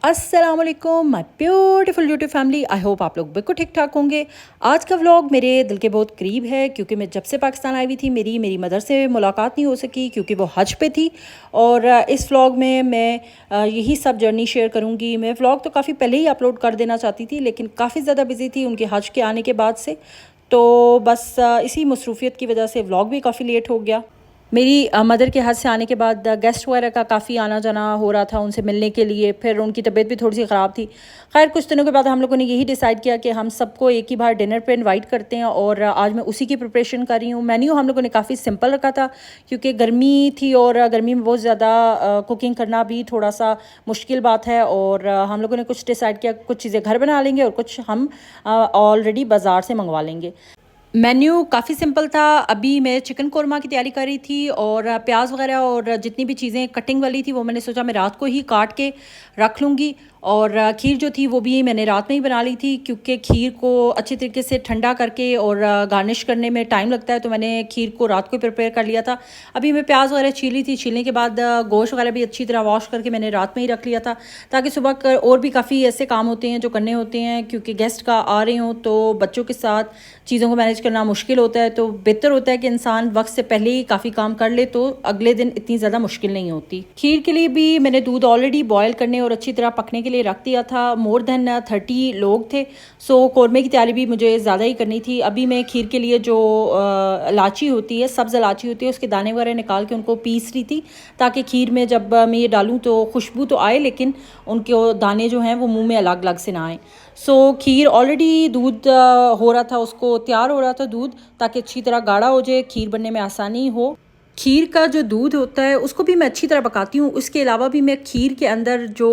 अस्सलाम वालेकुम my beautiful YouTube family. I hope आप लोग बिल्कुल ठीक ठाक होंगे। आज का व्लॉग मेरे दिल के बहुत करीब है क्योंकि मैं जब से पाकिस्तान आई हुई थी मेरी मदर से मुलाकात नहीं हो सकी क्योंकि वो हज पे थी। और इस व्लॉग में मैं यही सब जर्नी शेयर करूँगी। मैं व्लॉग तो काफ़ी पहले ही अपलोड कर देना चाहती थी लेकिन काफ़ी ज़्यादा बिजी थी उनके हज के आने के बाद से, तो बस इसी मसरूफियत की वजह से व्लॉग भी काफ़ी लेट हो गया। मेरी मदर के हज से आने के बाद गेस्ट वगैरह का काफ़ी आना जाना हो रहा था उनसे मिलने के लिए। फिर उनकी तबीयत भी थोड़ी सी ख़राब थी। खैर कुछ दिनों के बाद हम लोगों ने यही डिसाइड किया कि हम सबको एक ही बार डिनर पे इनवाइट करते हैं और आज मैं उसी की प्रिपरेशन कर रही हूँ। मेन्यू हम लोगों ने काफ़ी सिंपल रखा था क्योंकि गर्मी थी और गर्मी में बहुत ज़्यादा कुकिंग करना भी थोड़ा सा मुश्किल बात है। और हम लोगों ने कुछ डिसाइड किया, कुछ चीज़ें घर बना लेंगे और कुछ हम ऑलरेडी बाज़ार से मंगवा लेंगे। मेन्यू काफ़ी सिंपल था। अभी मैं चिकन कोरमा की तैयारी कर रही थी और प्याज वगैरह और जितनी भी चीज़ें कटिंग वाली थी वो मैंने सोचा मैं रात को ही काट के रख लूँगी। और खीर जो थी वो भी मैंने रात में ही बना ली थी क्योंकि खीर को अच्छी तरीके से ठंडा करके और गार्निश करने में टाइम लगता है, तो मैंने खीर को रात को ही प्रिपेयर कर लिया था। अभी मैं प्याज वगैरह छीली थी, छीलने के बाद गोश्त वगैरह भी अच्छी तरह वॉश करके मैंने रात में ही रख लिया था ताकि सुबह कर और भी काफ़ी ऐसे काम होते हैं जो करने होते हैं क्योंकि गेस्ट का आ रहे हों तो बच्चों के साथ चीज़ों को मैनेज करना मुश्किल होता है। तो बेहतर होता है कि इंसान वक्त से पहले ही काफ़ी काम कर ले तो अगले दिन इतनी ज़्यादा मुश्किल नहीं होती। खीर के लिए भी मैंने दूध ऑलरेडी बॉयल करने और अच्छी तरह पकने के लिए रख दिया था। मोर देन 30 लोग थे, सो कौरमे की तैयारी भी मुझे ज़्यादा ही करनी थी। अभी मैं खीर के लिए जो इलायची होती है, सब्ज़ इलायची होती है, उसके दाने वगैरह निकाल के उनको पीस रही थी ताकि खीर में जब मैं ये डालूँ तो खुशबू तो आए लेकिन उनके दाने जो हैं वो मुँह में अलग अलग से ना आए। सो खीर ऑलरेडी दूध हो रहा था, उसको तैयार हो रहा था दूध ताकि अच्छी तरह गाढ़ा हो जाए, खीर बनने में आसानी हो। खीर का जो दूध होता है उसको भी मैं अच्छी तरह पकाती हूँ। उसके अलावा भी मैं खीर के अंदर जो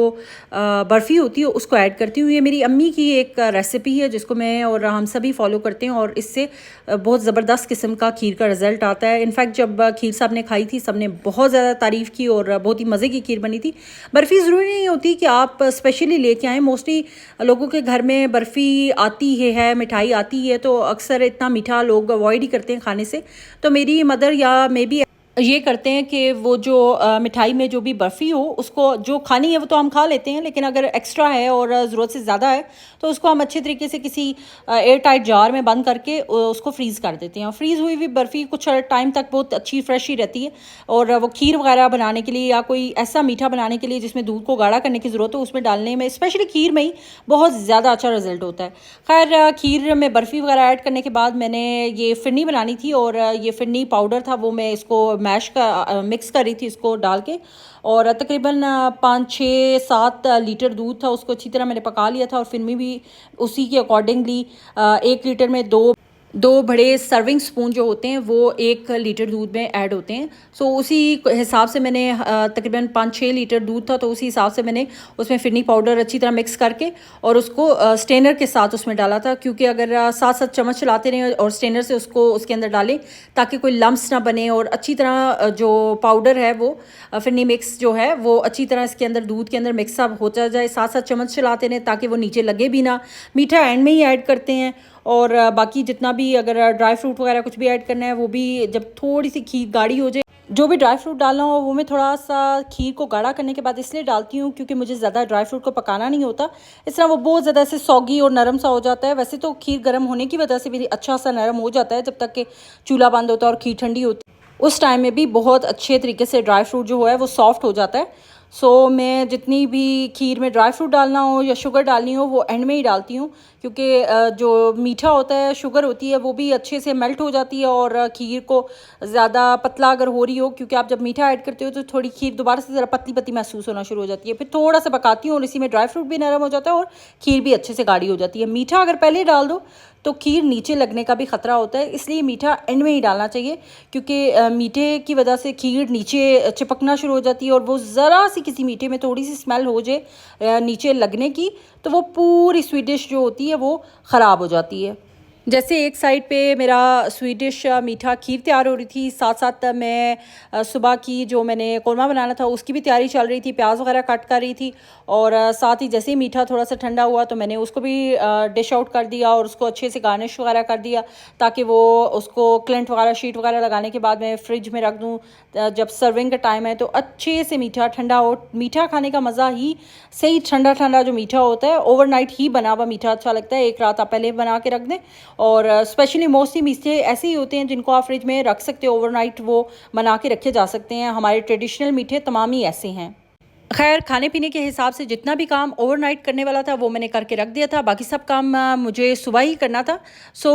बर्फ़ी होती है उसको ऐड करती हूँ। ये मेरी अम्मी की एक रेसिपी है जिसको मैं और हम सभी फॉलो करते हैं और इससे बहुत ज़बरदस्त किस्म का खीर का रिज़ल्ट आता है। इनफैक्ट जब खीर साहब ने खाई थी सब ने बहुत ज़्यादा तारीफ़ की और बहुत ही मज़े की खीर बनी थी। बर्फ़ी ज़रूरी नहीं होती कि आप स्पेशली लेके आएँ, मोस्टली लोगों के घर में बर्फ़ी आती है मिठाई आती है तो अक्सर इतना मीठा लोग अवॉइड ही करते हैं खाने से। तो मेरी मदर या मे बी ये करते हैं कि वो जो मिठाई में जो भी बर्फ़ी हो उसको जो खानी है वो तो हम खा लेते हैं लेकिन अगर एक्स्ट्रा है और ज़रूरत से ज़्यादा है तो उसको हम अच्छे तरीके से किसी एयर टाइट जार में बंद करके उसको फ्रीज़ कर देते हैं। और फ्रीज़ हुई हुई बर्फ़ी कुछ टाइम तक बहुत अच्छी फ्रेश ही रहती है। और वो खीर वगैरह बनाने के लिए या कोई ऐसा मीठा बनाने के लिए जिसमें दूध को गाढ़ा करने की ज़रूरत हो उसमें डालने में स्पेशली खीर में ही बहुत ज़्यादा अच्छा रिजल्ट होता है। खैर खीर में बर्फ़ी वगैरह ऐड करने के बाद मैंने ये फिरनी बनानी थी और ये फिरनी पाउडर था वो मैं इसको मैश का मिक्स कर रही थी इसको डाल के। और तकरीबन 5 6 7 लीटर दूध था, उसको अच्छी तरह मैंने पका लिया था। और फिर मैं भी उसी के अकॉर्डिंगली 1 लीटर में दो बड़े सर्विंग स्पून जो होते हैं वो 1 लीटर दूध में ऐड होते हैं। सो उसी हिसाब से मैंने तकरीबन 5 6 लीटर दूध था तो उसी हिसाब से मैंने उसमें फिरनी पाउडर अच्छी तरह मिक्स करके और उसको स्ट्रेनर के साथ उसमें डाला था क्योंकि अगर 7 7 चम्मच चलाते रहें और स्ट्रेनर से उसको उसके अंदर डालें ताकि कोई लम्स ना बने और अच्छी तरह जो पाउडर है वो फिरनी मिक्स जो है वो अच्छी तरह इसके अंदर दूध के अंदर मिक्सअप होता जाए। 7 7 चम्मच चलाते रहें ताकि वो नीचे लगे भी ना। मीठा एंड में ही ऐड करते हैं और बाकी जितना भी अगर ड्राई फ्रूट वगैरह कुछ भी ऐड करना है वो भी जब थोड़ी सी खीर गाढ़ी हो जाए, जो भी ड्राई फ्रूट डालना हो वो मैं थोड़ा सा खीर को गाढ़ा करने के बाद इसलिए डालती हूँ क्योंकि मुझे ज़्यादा ड्राई फ्रूट को पकाना नहीं होता, इस तरह वो बहुत ज़्यादा ऐसे सौगी और नरम सा हो जाता है। वैसे तो खीर गर्म होने की वजह से भी अच्छा सा नरम हो जाता है जब तक कि चूल्हा बंद होता है और खीर ठंडी होती है उस टाइम में भी बहुत अच्छे तरीके से ड्राई फ्रूट जो है वो सॉफ्ट हो जाता है। सो मैं जितनी भी खीर में ड्राई फ्रूट डालना हो या शुगर डालनी हो वो एंड में ही डालती हूँ क्योंकि जो मीठा होता है शुगर होती है वो भी अच्छे से मेल्ट हो जाती है और खीर को ज़्यादा पतला अगर हो रही हो, क्योंकि आप जब मीठा ऐड करते हो तो थोड़ी खीर दोबारा से ज़रा पतली पतली महसूस होना शुरू हो जाती है। फिर थोड़ा सा पकाती हूँ और इसी में ड्राई फ्रूट भी नरम हो जाता है और खीर भी अच्छे से गाढ़ी हो जाती है। मीठा अगर पहले डाल दो तो खीर नीचे लगने का भी ख़तरा होता है, इसलिए मीठा एंड में ही डालना चाहिए क्योंकि मीठे की वजह से खीर नीचे चिपकना शुरू हो जाती है और वो ज़रा सी किसी मीठे में थोड़ी सी स्मेल हो जाए नीचे लगने की तो वो पूरी स्वीट डिश जो होती है वो ख़राब हो जाती है। जैसे एक साइड पे मेरा स्वीडिश मीठा खीर तैयार हो रही थी, साथ साथ मैं सुबह की जो मैंने कोरमा बनाना था उसकी भी तैयारी चल रही थी, प्याज वगैरह कट कर रही थी। और साथ ही जैसे ही मीठा थोड़ा सा ठंडा हुआ तो मैंने उसको भी डिश आउट कर दिया और उसको अच्छे से गार्निश वगैरह कर दिया, ताकि वो उसको क्लिंट वगैरह शीट वगैरह लगाने के बाद मैं फ्रिज में रख दूँ। जब सर्विंग का टाइम है तो अच्छे से मीठा ठंडा हो। मीठा खाने का मज़ा ही सही ठंडा ठंडा जो मीठा होता है, ओवरनाइट ही बना हुआ मीठा अच्छा लगता है। एक रात आप पहले बना के रख दें। और स्पेशली मोस्टली मीठे ऐसे ही होते हैं जिनको आप फ्रिज में रख सकते हो, ओवरनाइट वो बना के रखे जा सकते हैं। हमारे ट्रेडिशनल मीठे तमाम ही ऐसे हैं। खैर, खाने पीने के हिसाब से जितना भी काम ओवरनाइट करने वाला था वो मैंने करके रख दिया था, बाकी सब काम मुझे सुबह ही करना था। सो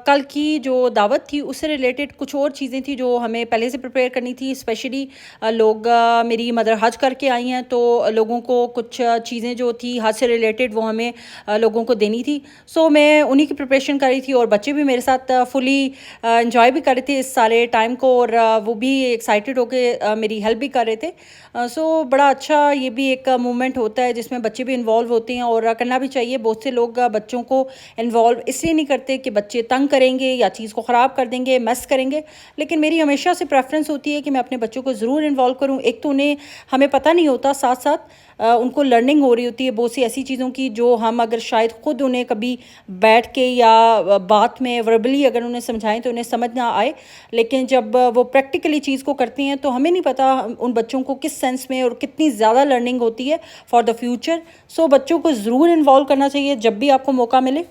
कल की जो दावत थी उससे रिलेटेड कुछ और चीज़ें थी जो हमें पहले से प्रिपेयर करनी थी। स्पेशली लोग मेरी मदर हज करके आई हैं, तो लोगों को कुछ चीज़ें जो थी हज से रिलेटेड वो हमें लोगों को देनी थी। सो मैं उन्हीं की प्रिपरेशन कर रही थी और बच्चे भी मेरे साथ फुली इंजॉय भी कर रहे थे इस सारे टाइम को, और वो भी एक्साइटेड होकर मेरी हेल्प भी कर रहे थे। सो बड़ा अच्छा ये भी एक मूवमेंट होता है जिसमें बच्चे भी इन्वॉल्व होते हैं, और करना भी चाहिए। बहुत से लोग बच्चों को इन्वॉल्व इसलिए नहीं करते कि बच्चे तंग करेंगे या चीज़ को ख़राब कर देंगे, मेस करेंगे, लेकिन मेरी हमेशा से प्रेफरेंस होती है कि मैं अपने बच्चों को ज़रूर इन्वॉल्व करूँ। एक तो उन्हें हमें पता नहीं होता, साथ साथ उनको लर्निंग हो रही होती है बहुत सी ऐसी चीज़ों की जो हम अगर शायद ख़ुद उन्हें कभी बैठ के या बात में वर्बली अगर उन्हें समझाएं तो उन्हें समझ ना आए, लेकिन जब वो प्रैक्टिकली चीज़ को करती हैं तो हमें नहीं पता उन बच्चों को किस सेंस में और कितनी ज़्यादा लर्निंग होती है फॉर द फ्यूचर। सो बच्चों को ज़रूर इन्वॉल्व करना चाहिए जब भी आपको मौका मिले।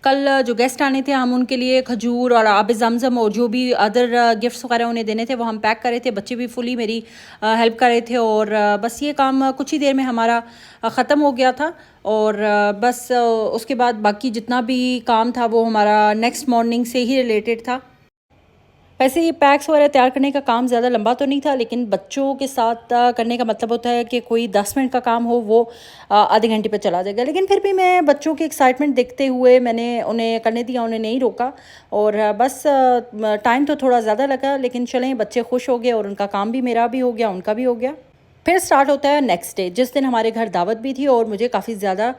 कल जो गेस्ट आने थे हम उनके लिए खजूर और आब ज़मज़म और जो भी अदर गिफ्ट्स वगैरह उन्हें देने थे वो हम पैक कर रहे थे। बच्चे भी फुली मेरी हेल्प कर रहे थे, और बस ये काम कुछ ही देर में हमारा ख़त्म हो गया था। और बस उसके बाद बाकी जितना भी काम था वो हमारा नेक्स्ट मॉर्निंग से ही रिलेटेड था। वैसे ये पैक्स वगैरह तैयार करने का काम ज़्यादा लंबा तो नहीं था, लेकिन बच्चों के साथ करने का मतलब होता है कि कोई 10 मिनट का काम हो वो आधे घंटे पे चला जाएगा, लेकिन फिर भी मैं बच्चों की एक्साइटमेंट देखते हुए मैंने उन्हें करने दिया, उन्हें नहीं रोका। और बस टाइम तो थोड़ा ज़्यादा लगा, लेकिन चलें, बच्चे खुश हो गए और उनका काम भी मेरा भी हो गया, उनका भी हो गया। फिर स्टार्ट होता है नेक्स्ट डे, जिस दिन हमारे घर दावत भी थी और मुझे काफ़ी ज़्यादा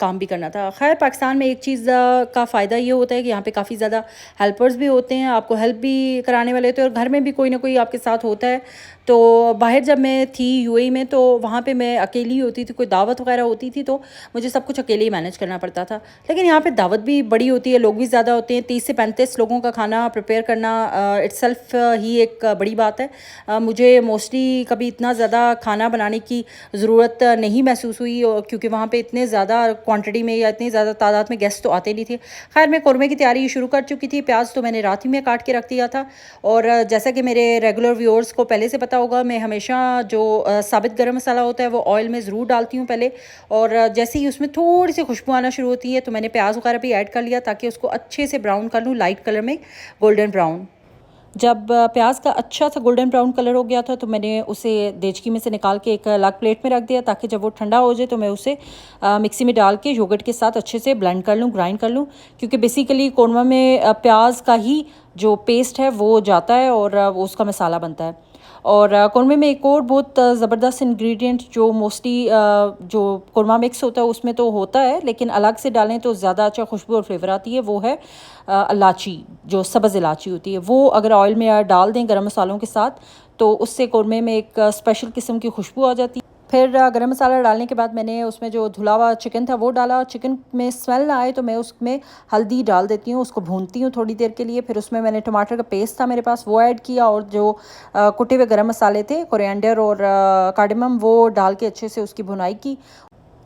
काम भी करना था। खैर, पाकिस्तान में एक चीज़ का फ़ायदा ये होता है कि यहाँ पे काफ़ी ज़्यादा हेल्पर्स भी होते हैं, आपको हेल्प भी कराने वाले होते हैं, और घर में भी कोई ना कोई आपके साथ होता है। तो बाहर जब मैं थी यूएई में तो वहाँ पे मैं अकेली होती थी, कोई दावत वगैरह होती थी तो मुझे सब कुछ अकेले ही मैनेज करना पड़ता था। लेकिन यहाँ पे दावत भी बड़ी होती है, लोग भी ज़्यादा होते हैं, 30 से 35 लोगों का खाना प्रिपेयर करना इट्सल्फ ही एक बड़ी बात है। मुझे मोस्टली कभी इतना ज़्यादा खाना बनाने की ज़रूरत नहीं महसूस हुई, क्योंकि वहाँ पे इतने ज़्यादा क्वांटिटी में या इतनी ज़्यादा तादाद में गेस्ट तो आते नहीं थे। खैर, मैं कौरमे की तैयारी शुरू कर चुकी थी। प्याज तो मैंने रात ही में काट के रख दिया था, और जैसा कि मेरे रेगुलर व्यूअर्स को पहले से पता होगा, मैं हमेशा जो साबित गरम मसाला होता है वो ऑयल में ज़रूर डालती हूँ पहले, और जैसे ही उसमें थोड़ी सी खुशबू आना शुरू होती है तो मैंने प्याज वगैरह भी ऐड कर लिया ताकि उसको अच्छे से ब्राउन कर लूँ, लाइट कलर में, गोल्डन ब्राउन। जब प्याज का अच्छा सा गोल्डन ब्राउन कलर हो गया था तो मैंने उसे देचकी में से निकाल के एक अलग प्लेट में रख दिया, ताकि जब वो ठंडा हो जाए तो मैं उसे मिक्सी में डाल के योगर्ट के साथ अच्छे से ब्लेंड कर लूँ, ग्राइंड कर लूँ। क्योंकि बेसिकली कौरमा में प्याज का ही जो पेस्ट है वो जाता है और वो उसका मसाला बनता है। और कौरमे में एक और बहुत ज़बरदस्त इंग्रेडिएंट जो मोस्टली जो कौरमा मिक्स होता है उसमें तो होता है, लेकिन अलग से डालें तो ज़्यादा अच्छा खुशबू और फ्लेवर आती है, वो है इलायची, जो सब्ज़ इलायची होती है। वो अगर ऑयल में डाल दें गरम मसालों के साथ तो उससे कौरमे में एक स्पेशल किस्म की खुशबू आ जाती है। फिर गरम मसाला डालने के बाद मैंने उसमें जो धुला हुआ चिकन था वो डाला। चिकन में स्मेल ना आए तो मैं उसमें हल्दी डाल देती हूँ, उसको भूनती हूँ थोड़ी देर के लिए। फिर उसमें मैंने टमाटर का पेस्ट था मेरे पास वो ऐड किया, और जो कुटे हुए गरम मसाले थे, कोरिएंडर और कार्डमम, वो डाल के अच्छे से उसकी भुनाई की।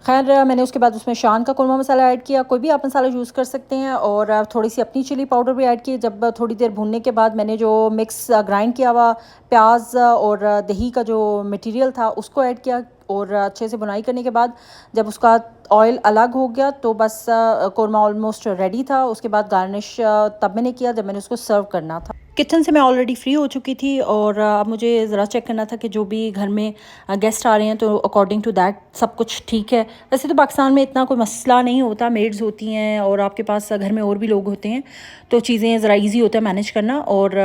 खैर, मैंने उसके बाद उसमें शान का कोरमा मसाला ऐड किया, कोई भी आप मसाला यूज़ कर सकते हैं, और थोड़ी सी अपनी चिली पाउडर भी ऐड की। जब थोड़ी देर भूनने के बाद मैंने जो मिक्स ग्राइंड किया हुआ प्याज और दही का जो मटेरियल था उसको ऐड किया, और अच्छे से बुनाई करने के बाद जब उसका ऑयल अलग हो गया तो बस कोरमा ऑलमोस्ट रेडी था। उसके बाद गार्निश तब मैंने किया जब मैंने उसको सर्व करना था। किचन से मैं ऑलरेडी फ्री हो चुकी थी, और अब मुझे ज़रा चेक करना था कि जो भी घर में गेस्ट आ रहे हैं तो अकॉर्डिंग टू दैट सब कुछ ठीक है। वैसे तो पाकिस्तान में इतना कोई मसला नहीं होता, मेड्स होती हैं और आपके पास घर में और भी लोग होते हैं, तो चीज़ें ज़रा इजी होता है मैनेज करना। और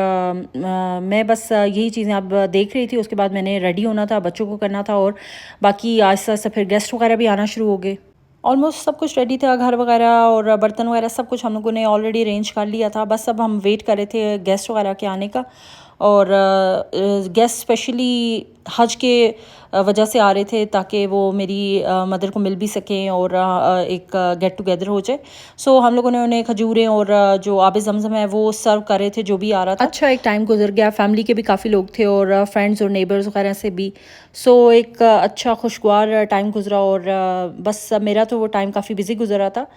मैं बस यही चीज़ें अब देख रही थी। उसके बाद मैंने रेडी होना था, बच्चों को करना था, और बाकी आहिस्ता आहिस्ता फिर गेस्ट वगैरह भी आना शुरू हो गए। ऑलमोस्ट सब कुछ रेडी था, घर वगैरह और बर्तन वगैरह सब कुछ हम लोगों ने ऑलरेडी अरेंज कर लिया था। बस अब हम वेट कर रहे थे गेस्ट वगैरह के आने का। और गेस्ट स्पेशली हज के वजह से आ रहे थे ताकि वो मेरी मदर को मिल भी सकें और एक गेट टुगेदर हो जाए। सो हम लोगों ने उन्हें खजूरें और जो आब ज़मज़म है वो सर्व कर रहे थे जो भी आ रहा था। अच्छा एक टाइम गुजर गया, फैमिली के भी काफ़ी लोग थे और फ्रेंड्स और नेबर्स वगैरह से भी। सो एक अच्छा खुशगवार टाइम गुजरा। और बस मेरा तो वो टाइम काफ़ी बिजी गुजर रहा था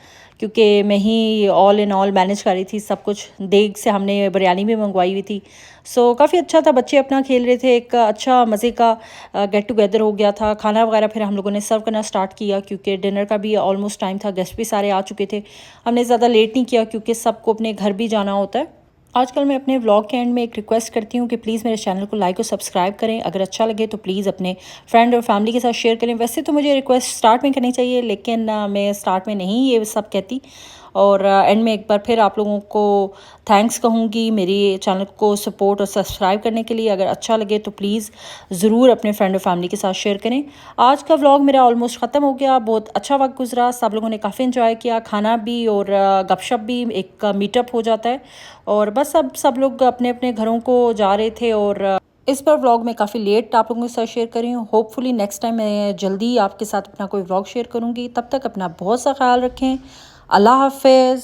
क्योंकि मैं ही ऑल इन ऑल मैनेज कर रही थी सब कुछ। देग से हमने बिरयानी भी मंगवाई हुई थी। सो काफ़ी अच्छा था, बच्चे अपना खेल रहे थे, एक अच्छा मज़े का गेट टुगेदर हो गया था। खाना वगैरह फिर हम लोगों ने सर्व करना स्टार्ट किया क्योंकि डिनर का भी ऑलमोस्ट टाइम था, गेस्ट भी सारे आ चुके थे। हमने ज़्यादा लेट नहीं किया क्योंकि सबको अपने घर भी जाना होता है। आजकल मैं अपने व्लॉग के एंड में एक रिक्वेस्ट करती हूँ कि प्लीज़ मेरे चैनल को लाइक और सब्सक्राइब करें। अगर अच्छा लगे तो प्लीज़ अपने फ्रेंड और फैमिली के साथ शेयर करें। वैसे तो मुझे रिक्वेस्ट स्टार्ट में करनी चाहिए लेकिन मैं स्टार्ट में नहीं ये सब कहती। और एंड में एक बार फिर आप लोगों को थैंक्स कहूँगी मेरी चैनल को सपोर्ट और सब्सक्राइब करने के लिए। अगर अच्छा लगे तो प्लीज़ ज़रूर अपने फ्रेंड और फैमिली के साथ शेयर करें। आज का व्लॉग मेरा ऑलमोस्ट ख़त्म हो गया। बहुत अच्छा वक्त गुजरा, सब लोगों ने काफ़ी इन्जॉय किया, खाना भी और गपशप भी, एक मीटअप हो जाता है। और बस अब सब लोग अपने अपने घरों को जा रहे थे। और इस पर व्लॉग में काफ़ी लेट आप लोगों के साथ शेयर कर रही हूँ। होपफुली नेक्स्ट टाइम मैं जल्दी आपके साथ अपना कोई व्लॉग शेयर करूँगी। तब तक अपना बहुत सा ख्याल रखें। अल्लाह हाफिज़।